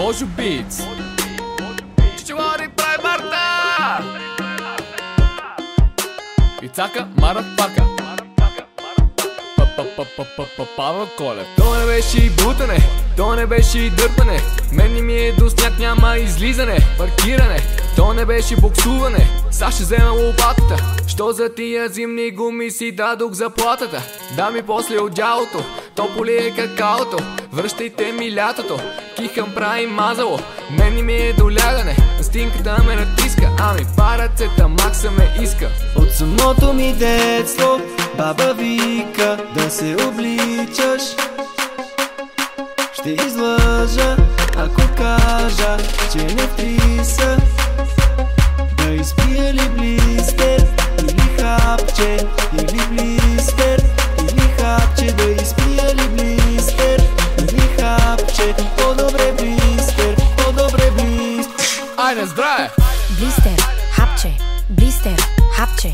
Божо Битс. Чичелари прави Марта и цака марафака. Павел Колев. То не беше и бутане, то не беше и дърпане. Мен ми е до сняг, няма излизане. Паркиране, то не беше боксуване. Са ще взема лопатата. Що за тия зимни гуми си дадох заплатата? Да ми после одялото, тополи е какаото. Връщайте ми лятото, кихам прави мазало. Мен ми е до лягане, стинката ме натиска. Ами парацета макса ме иска. От самото ми детство баба вика да се обличаш. Ще излъжа, ако кажа, че не втриса. Да изпия ли блистер или хапче, или блистер, или хапче. Да изпия ли блистер или хапче. По-добре блистер, по-добре блистер. Айде, здраве! Блистер, хапче, блистер, хапче.